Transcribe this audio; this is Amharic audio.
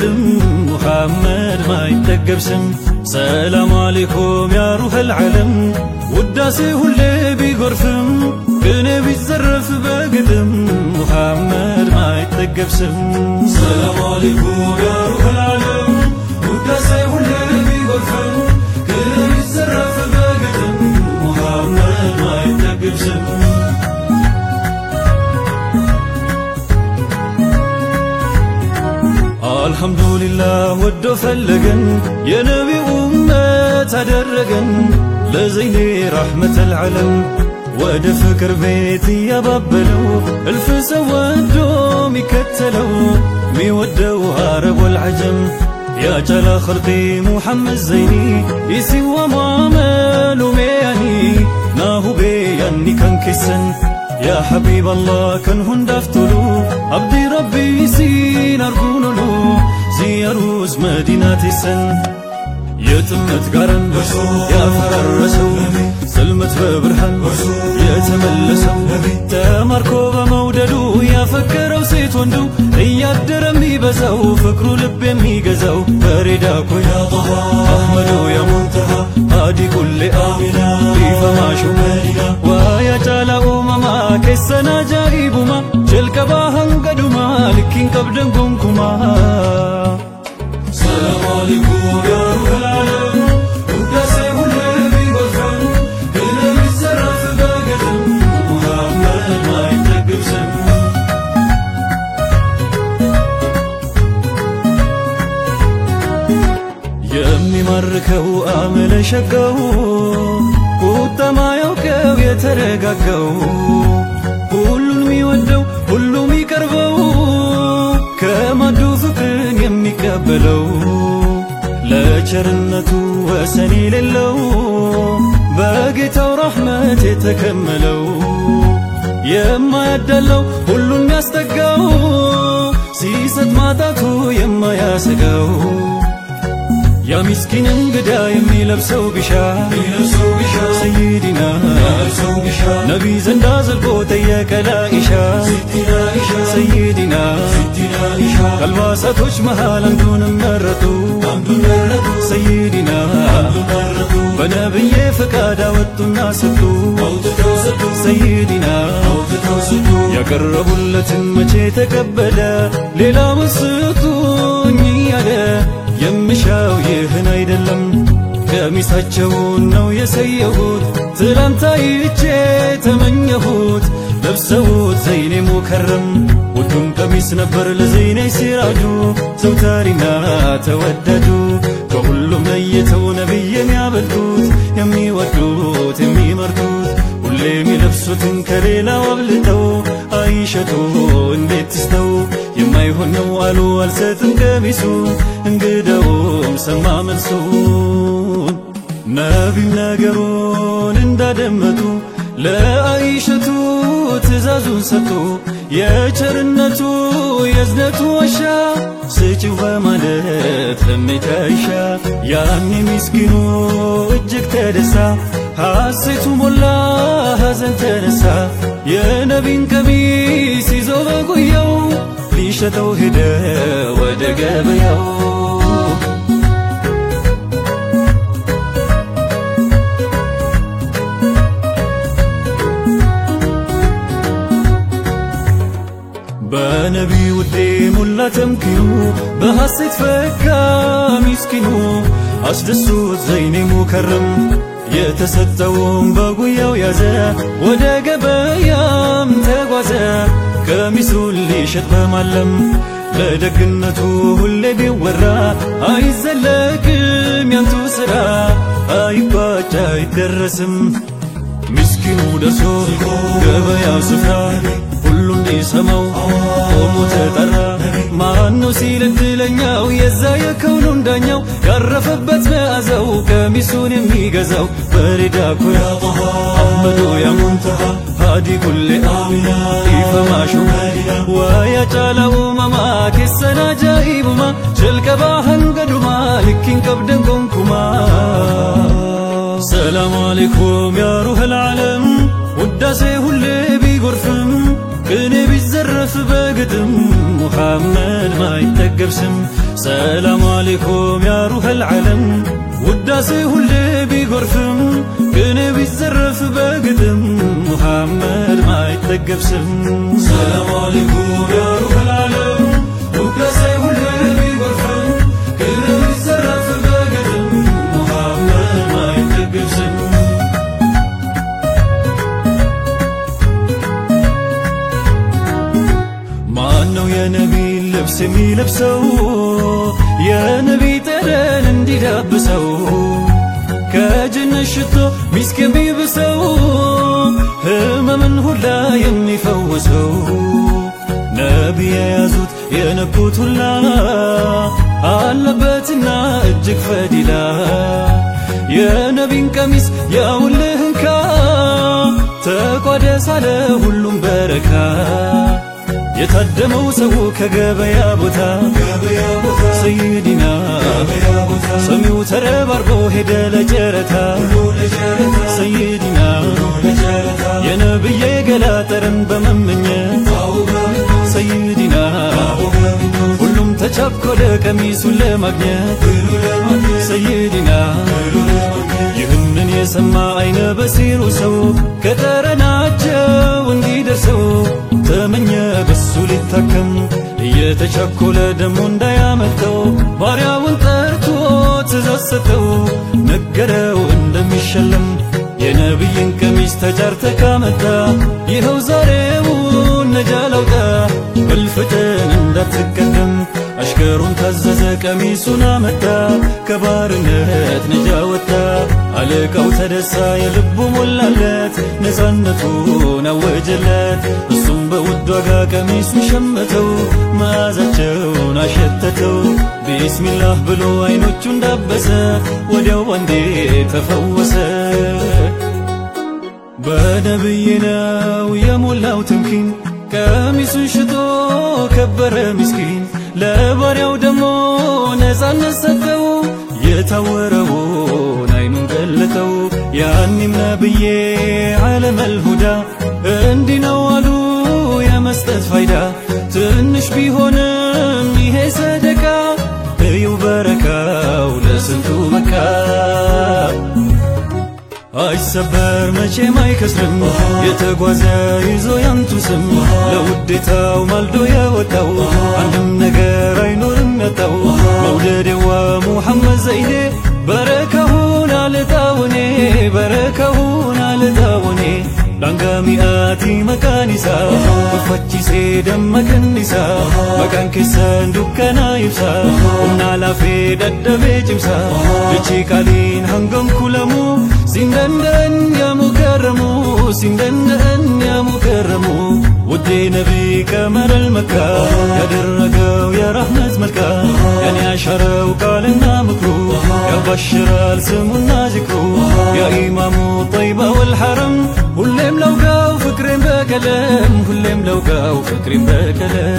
በግጥም ሙሐመድ ማይጠገብ ስም ሰላም አለይኩም ያ ሩህል ዓለም ውዳሴ ሁሌ ቢጎርፍም ቅኔ ቢዘረፍ በግጥም ሙሐመድ ማይጠገብ ስም ሰላም አለይኩም ያ ሩህል ዓለም ውዳሴ ሁሌ ቢጎርፍም ቅኔ ቢዘረፍ በግጥም ሙሐመድ ማይጠገብ ስም አልሐምዱሊላህ ወዶ ፈለገን የነቢ ኡመት አደረገን ለዘይኔ ረሕመተል ዓለም ወደ ፍቅር ቤት ያባበለው እልፍ ሰው ወዶ ሚከተለው ሚወደው አረብ ወልዓጀም ያ ጀላ ኸልቂ ሙሐመድ ዘይኒ ይሲዋ ሙዓመሉ ሜያኒ ናሁ ቤያኒ ከንኪሰን يا حبيب الله كن هندفتلو عبدي ربي سين أرجونلو زيروز مدينة السن يتمت قرن يا فررسو سلمت ببرحن يتملسو تمركو بموددو يا فكرو سيتوندو يادر ميبزو فكرو لب ميغزو فريداكو يا طه أحمد يا منتهى هادي كل آمنا كيف ما شو مدينة ويا جالا أمما كسنا جايبما جلك باهن قدما لكين قبدن قنكما سلام عليكم يا روح العالم وداسي هولي بيقفن كلا بيسرف باقدم محمد ما يتقب سن يمي مركو آمل شقو ቁጣ ማያውቀው የተረጋጋው ሁሉን ሚወደው ሁሉ ሚቀርበው ከማዱ ፍቅርን የሚቀበለው ለቸርነቱ ወሰን የሌለው በጌታው ረሕመት የተከመለው የማያዳለው ሁሉን ሚያስጠጋው ሲሰጥ ማጣቱ የማያሰጋው يا مسكين انقدا يمي لبسو بشا سيدنا نبي زنداز القوت اياك لا إشا سيدنا الواسطوش مهالا دون مرتو سيدنا بنبي فكادا واتنا ستو سيدنا يا قرب اللتن تقبلا ليلا مسطو نيالا يمشاو ይህን አይደለም ቀሚሳቸውን ነው የሰየሁት ትላንት አይቼ ተመኘሁት ለብሰውት ዘይኔ ሙከረም ውዱም ቀሚስ ነበር ለዘይኔ ሲራጁ ዘውታሪና ተወደዱ ከሁሉም ለየተው ነብይ የሚያበልጡት የሚወዱት የሚመርጡት ሁሌ የሚለብሱትን ከሌላው አብልጠው አይሸቱ እንዴት ስተው የማይሆን ነው አሉ አልሰጥም ቀሚሱን እንግዳውም ሰማ መልሱን ነቢም ነገሩን እንዳደመጡ ለአይሸቱ ትእዛዙን ሰጡ የቸርነቱ የዝነቱ ዋሻ ስጪው በማለት ለሚታይሻ ያኔ ምስኪኑ እጅግ ተደሳ ሐሴቱ ሞላ ሐዘን ተነሳ የነቢን ቀሚስ ይዞ በጉያው ሊሸጠው ሄደ ወደ ገበያው በነቢ ውዴ ሙላ ተምኪኑ በሐሴት ፈካ ምስኪኑ አስደሱት ዘይኔ ሙከረም የተሰጠውን በጉያው ያዘ ወደ ገበያም ተጓዘ ቀሚሱን ሊሸጥ በማለም ለደግነቱ ሁሌ ቢወራ አይዘለቅም ያንቱ ሥራ አይባጭ አይደረስም ምስኪኑ ደርሶ ገበያው ስፍራ ሁሉ እንዲሰማው ቆሞ ተጠራ ማነው ሲል እድለኛው የዛ የከውኑን ዳኛው ያረፈበት መዓዛው ቀሚሱን የሚገዛው በሪዳ ኩያ አሕመዱ ያ ሙንተሃ ሃዲ ኩል አሚና ኢፈማሹ ወያ ጫላ ኡመማ ኬሰና ጃኢቡማ ጀልቀባ ሀንገዱማ ልኪን ቀብደን ጎንኩማ ሰላም አለይኩም ያ ሩህል ዓለም ውዳሴ ሁሌ ቢጎርፍም ቅኔ ቢዘረፍ በግጥም محمد ما يتقبسم سلام عليكم يا روح العالم وداسي اللي بيغرفم كن بيزرف بقدم محمد ما يتقبسم سلام عليكم يا روح العالم وداسي اللي بيغرفم كن بيزرف بقدم محمد ما يتقبسم يا نبي اللبس ميلبسو يا نبي تران اندي دابسو كجنة الشتو مسكين بيبسو هما من هلا يمي فوسو نبي يا زوت يا نبوت هلا علبتنا اجك فديلا يا نبي كميس يا ولهنكا تقعدس على هلوم بركة يتقدمو سو كغبيا بوتا سيدنا سميو ترباربو هدا لجرتا سيدنا يا نبي غلاطرن بممنيت سيدنا ሁሉም ተቻኮለ ቀሚሱን ለማግኘት سيدنا ይህንን የሰማ አይነ በሲሩ ሰው ከጠረናቸው እንዲደርሰው ተመኘ በሱ ሊታከም እየተቻኮለ ደሞ እንዳያመልጠው ባሪያውን ጠርቶ ትእዛዝ ሰጠው ነገረው እንደሚሸለም የነብይን ቀሚስ ተጫርተ ካመጣ ይኸው ዛሬውን ነጃ ላውጣ በልፍጥን እንዳትቀደም አሽከሩን ታዘዘ ቀሚሱን አመጣ ከባርነት ነጃ ወጣ አለቃው ተደሳ የልቡ ሞላለት ነፃነቱን አወጀለት እሱም በውድ ዋጋ ቀሚሱን ሸመተው መዓዛቸውን አሸተተው ቢስሚላህ ብሎ አይኖቹን ዳበሰ ወዲያው አንዴ ተፈወሰ በነብይ ነው የሞላው ትምኪን ቀሚሱን ሽቶ ከበረ ምስኪን ለባሪያው ደሞ ነፃነት ሰጠው የታወረውን አይኑን ገለጠው ያንም ነብዬ ዓለም አልሁዳ እንዲህ ነው አሉ የመስጠት ፋይዳ ትንሽ ቢሆንም ይሄ ሰደቃ እዩ በረካው ለስንቱ በቃ አይሰበር መቼም አይከስርም የተጓዘ ይዞ ያንቱ ስም ለውዴታው ማልዶ የወጣው አንድም ነገር አይኖርም ያጣው መውደዴዋ ሙሐመድ ዘይኔ በረካሁን አልጣውኔ በረካሁን አልጣውኔ ዳንጋሚአቲ መካኒሳ በፈቺሴ ደመከኒሳ መካን ኬሰን ዱከና ይብሳ ኡምና ላፌ ደደቤ ጭምሳ ልቺ ቃሊን ሃንገም ኩለሙ ሲንደንደን ያሙከረሙ ሲንደንደን ያሙከረሙ ውዴ ነቢ ቀመረ ልመካ ያደረገው የረህመት መልካ ያኔ ያሻረው ቃልና ምክሩ ያባሽራል ስሙና ዚክሩ ያ ኢማሙ ጠይባ ወልሐረም ሁሌም ለውጋው ፍቅሬን በቀለም ሁሌም ለውጋው ፍቅሬን በቀለም